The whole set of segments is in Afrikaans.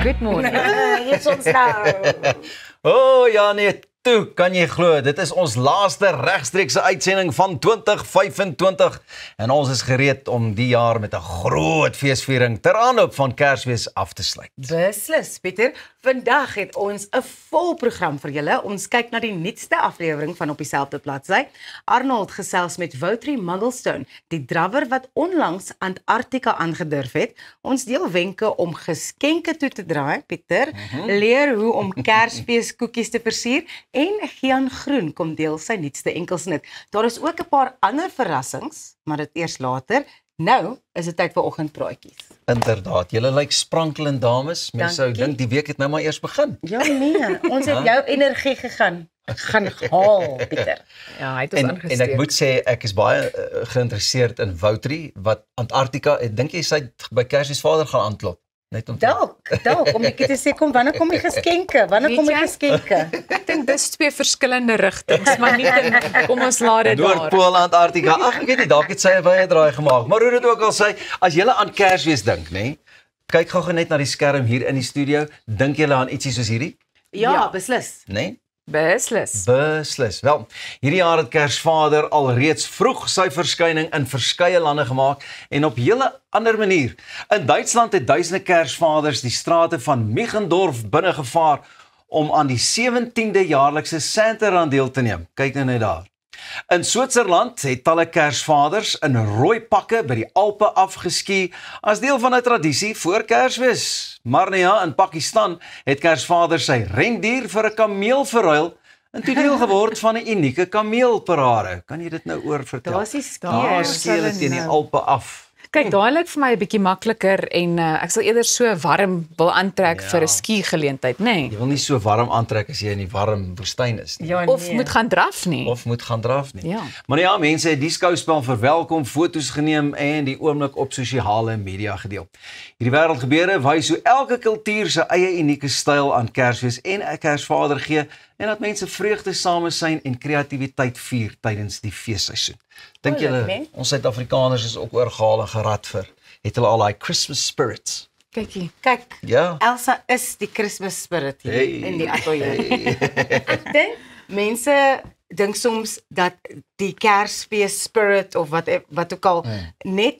good morning. Hier is ons nou. Ja nee, toe kan jy glo, dit is ons laaste regstreekse uitsending van 2025 en ons is gereed om die jaar met 'n groot feesviering ter aanloop van Kersfees af te sluit. Beslis, Pieter. Vandag het ons 'n vol program vir julle. Ons kyk na die nuutste aflewering van Op dieselfde bladsy. Arnold gesels met Wouter Mugglestone, die drawer wat onlangs Antarktika aangedurf het. Ons deel wenke om geskenke toe te draai, Pieter. Leer hoe om Kersfeeskoekies te versier en Gian Groen kom deel sy nuutste enkelsnit. Daar is ook 'n paar ander verrassings, maar dit eers later. Nou is dit tyd vir oggendpraatjies. Inderdaad, julle lyk sprankelend dames. Mense sou Dankie. dink die week het nou maar eers begin. Ja nee, ons het jou energie gaan haal, Pieter. Ja, hy het ons En aangesteek. ek moet sê ek is baie geïnteresseerd in Wouter wat Antarktika, ek dink jy sy by Kersfees vader gaan aanklop. Net om Dalk, om bietjie te sê, wanneer kom die geskenke? Wanneer kom die Weet jy? geskenke? Ek dink dis twee verskillende rigtings, maar nie kom ons laat dit daar. Noordpool Antarktika. Ag, ek weet nie, dalk het sy 'n wye draai gemaak. Maar hoe dit ook al sê, as julle aan Kersfees dink, nê? Kyk gou net na die skerm hier in die studio. Dink julle aan ietsie soos hierdie? Ja, beslis. Nê? Beslis. Beslis. Wel, hierdie jaar het Kersvader alreeds vroeg sy verskyning in verskeie lande gemaak en op 'n hele ander manier. In Duitsland het duisende Kersvaders die strate van Michiendorf binnegevaar om aan die 17de jaarlikse Santa-rand deel te neem. Kyk nou net daar. In Switserland het talle Kersvaders in rooi pakke by die Alpe afgeskie as deel van 'n tradisie voor Kersfees. Maar nee, ja, in Pakistan het Kersvader sy rendier vir 'n kameel verruil en toe deel geword van 'n unieke kameelparade. Kan jy dit nou oor vertel? Daar's die skeer. Daar skeel dit teen die Alpe af. Kyk, daai lyk vir my 'n bietjie makliker en ek sal eerder so warm wil aantrek vir 'n ski geleentheid, nê? Jy wil nie so warm aantrek as jy in die warm woestyn is nie. Ja, Of moet gaan draf nie. Of moet gaan draf nie. Ja. Maar ja, mense het die skouspel verwelkom, foto's geneem en die oomblik op sosiale media gedeel. Hierdie wêreldgebeure wys hoe elke kultuur sy eie unieke styl aan Kersfees en 'n Kersvader gee en dat mense vreugde, samesyn en kreatiwiteit vier tydens die feesseisoen. Dink Leuk, julle né? ons Suid-Afrikaners is ook oorgehaal en gerad vir het hulle al daai Christmas spirits? Kykie. Kyk, Ja. Elsa is die Christmas spirit hier Hey. in die ateljee. Ek dink mense dink soms dat die Kersfees spirit of wat ook al net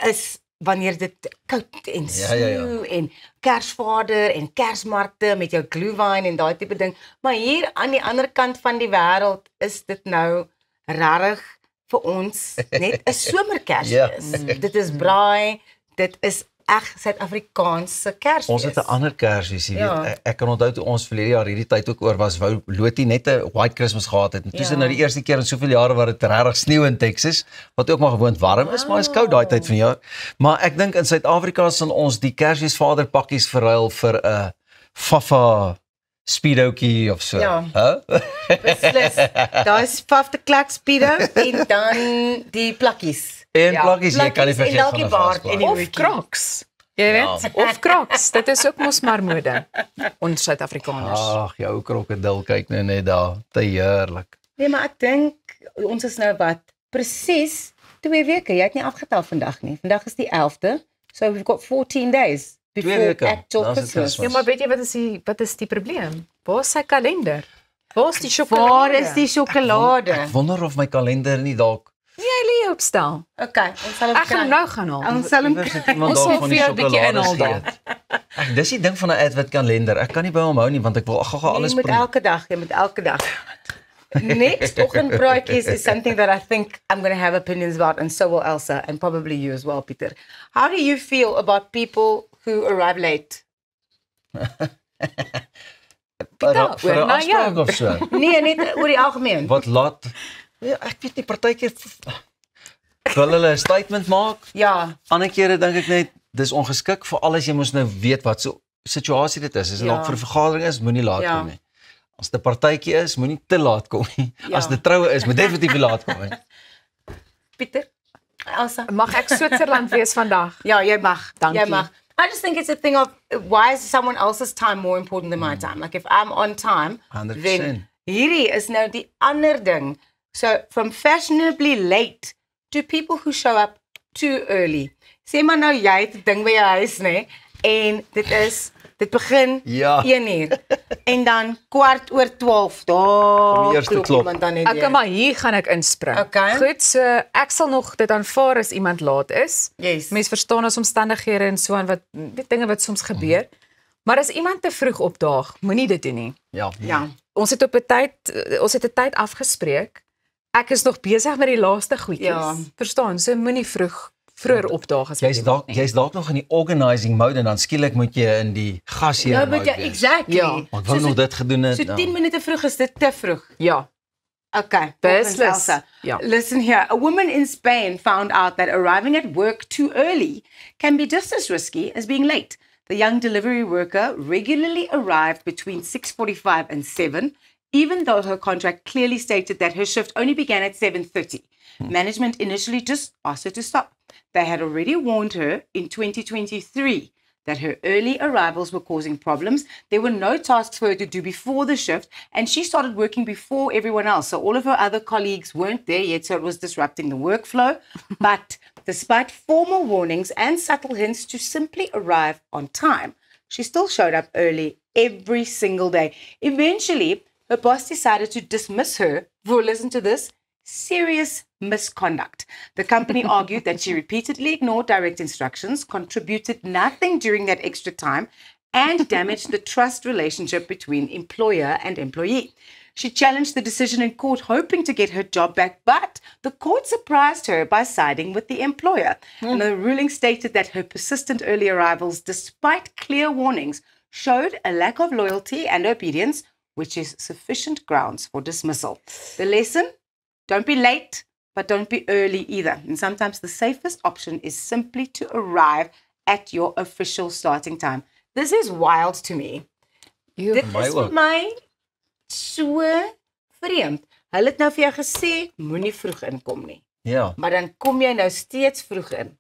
is wanneer dit koud en sneeu en Kersvader en Kersmarkte met jou glühwein en daai tipe ding. Maar hier aan die ander kant van die wêreld is dit nou regtig vir ons net 'n somerkersfees. Dit is braai, dit is reg Suid-Afrikaanse Kersfees. Ons het 'n ander Kersfees, jy Ja. weet. Ek kan onthou toe ons verlede jaar hierdie tyd ook oor was, wou Lotie net 'n white Christmas gehad het. En toe is dit nou die eerste keer in soveel jare wat dit regtig sneeu in Texas, wat ook maar gewoond warm is, maar is koud daai tyd van die jaar. Maar ek dink in Suid-Afrika sal ons die Kersfees vaderpakkies verruil vir 'n Fafa speedootjie of so. Ja. Beslis. Daar is 5 de klak speedo en dan die plakkies. En Ja, plakkies, jy kan nie plakkies en vergeet dalk van die 'n baard vasplaat. en die Of hoedjie. Crocs. Jy weet? Of Crocs. Dit is ook mos maar mode. Ons Suid-Afrikaners. Ag, jou krokodil kyk nou net daar. Te heerlik. Nee, maar ek dink ons is nou wat presies 2 weke. Jy het nie afgetel vandag nie. Vandag is die 11de. So we've got 14 days before 2 weke, actual dan is dit Christmas. Kersfees. Ja, maar weet jy wat is die probleem? Waar is sy kalender? Waar is die Waar sjokolade? is die sjokolade? Ek wonder of my kalender nie dalk Jy lê opstel. Okay, ons sal hom Ek gaan nou gaan haal. Ons sal hom iewers het iemand Ons dalk sal van vir die jou 'n bietjie sjokolade inhaal daar. geëet. Dis die ding van 'n Advent kalender. Ek kan nie by hom hou nie want ek wil gou alles Jy moet elke dag, Next oggendpraatjies is something that I think I'm going to have opinions about, and so will Elsa, and probably you as well, Pieter. How do you feel about people who arrive late? vir 'n nou ja. afspraak of so. Nee, net oor die algemeen. Wat laat? Ja, ek weet nie, partykeer wil hulle 'n statement maak. Ja, Ander kere dink ek net dis ongeskik vir alles jy moet nou weet wat so situasie dit is. As dit Ja. dalk vir 'n vergadering is, moenie laat Ja. kom nie. As dit 'n partytjie is, moenie te laat kom nie. Ja. As dit troue is, moet definitief nie laat kom nie. Pieter, Elsa. Mag ek Switserland wees vandag? Ja, jy mag. Dankie. Jy mag. I just think it's a thing of why is someone else's time more important than my time? Like if I'm on time, 100%. then hierdie is nou die ander ding. So from fashionably late to people who show up too early. Sê maar nou jy het 'n ding by jou huis, nê? En dit is Dit begin Ja. 1:00 en dan 12:15 Kom daar die eerste klop. iemand dan net Okay, maar hier gaan ek inspring. Okay. Goed, so ek sal nog dit aanvaar as iemand laat is. Yes. Mens verstaan as omstandighede en so aan wat weet dinge wat soms gebeur. Maar as iemand te vroeg opdaag, moenie dit doen nie. Ja. Ja. Ons het 'n tyd afgespreek. Ek is nog besig met die laaste goedjies. Ja. Verstaan, so moenie vroeër opdaag as Jy's dalk nog in die organizing mode en dan skielik moet jy in die gasheer Ja, mode but ja, wees. exactly. Ja. Maar ek wou nog dit gedoen het. So 10 minute vroeg is dit te vroeg. Ja, Okay. beslis. volgens Elsa. Ja. Listen here. A woman in Spain found out that arriving at work too early can be just as risky as being late. The young delivery worker regularly arrived between 6:45 and 7, even though her contract clearly stated that her shift only began at 7:30. Management initially just asked her to stop. They had already warned her in 2023 that her early arrivals were causing problems. There were no tasks for her to do before the shift, and she started working before everyone else. So all of her other colleagues weren't there yet, so it was disrupting the workflow. But despite formal warnings and subtle hints to simply arrive on time, she still showed up early every single day. Eventually, her boss decided to dismiss her for, listen to this, serious misconduct. The company argued that she repeatedly ignored direct instructions, contributed nothing during that extra time, and damaged the trust relationship between employer and employee. She challenged the decision in court, hoping to get her job back, but the court surprised her by siding with the employer. And the ruling stated that her persistent early arrivals, despite clear warnings, showed a lack of loyalty and obedience, which is sufficient grounds for dismissal. The lesson? Don't be late, but don't be early either. And sometimes the safest option is simply to arrive at your official starting time. This is wild to me. Dit my is vir ook. my so vreemd. Hulle het nou vir jou gesê, moenie vroeg inkom nie. Ja. Maar dan kom jy nou steeds vroeg in.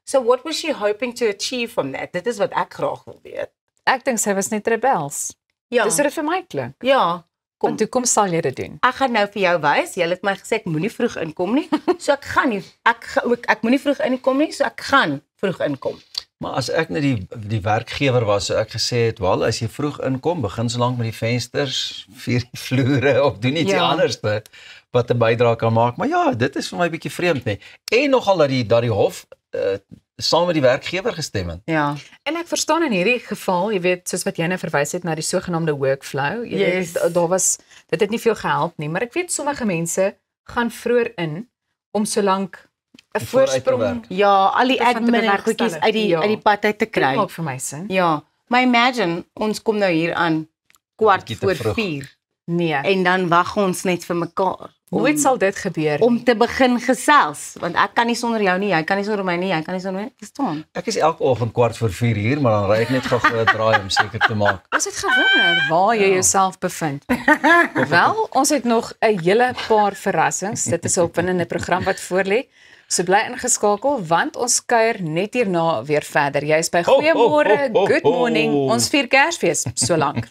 So what was she hoping to achieve from that? Dit is wat ek graag wil weet. Ek dink sy was net rebels. Ja. Dis vir my klink. Ja. Kom. Want toe kom sal jy dit doen. Ek gaan nou vir jou wys. Jy het my gesê ek moenie vroeg inkom nie. So ek gaan nie. Ek moenie vroeg inkom nie, so ek gaan vroeg inkom. Maar as ek net die werkgewer was, sou ek gesê het, "Wel, as jy vroeg inkom, begin so lank met die vensters, vier die vloere of doen iets anders wat 'n bydrae kan maak." Maar ja, dit is vir my 'n bietjie vreemd nie. En nogal dat die hof saam met die werkgewer gestem het. Ja. En ek verstaan in hierdie geval, jy weet, soos wat jy nou verwys het na die sogenaamde workflow, jy Yes. weet, dit het nie veel gehelp nie, maar ek weet sommige mense gaan vroeër in om solank 'n vooruit te voorsprong werk. Ja, al die Te van te admin en goedjies bewerkstellig. uit die pad uit te Dit kry. maak vir my sin. Ja. Maar imagine, ons kom nou hier aan kwart Bietjie te voor vroeg. 4 Nee. en dan wag ons net vir mekaar. Hoe sal dit gebeur? Om te begin gesels, want ek kan nie sonder jou nie, jy kan nie sonder my nie, jy kan nie sonder my, verstaan? Ek is elke oggend kwart voor 4 hier, maar dan ry ek net gou-gou 'n draai om seker te maak. Ons het gewonder waar jy jouself bevind. Wel, ons het nog 'n hele paar verrassings. Dit is 'n opwindende program wat voorlê. So bly ingeskakel want ons kuier net hierna weer verder. Jy's by Goeiemôre, ho, ho, good morning. ho. Ons vier Kersfees so lank.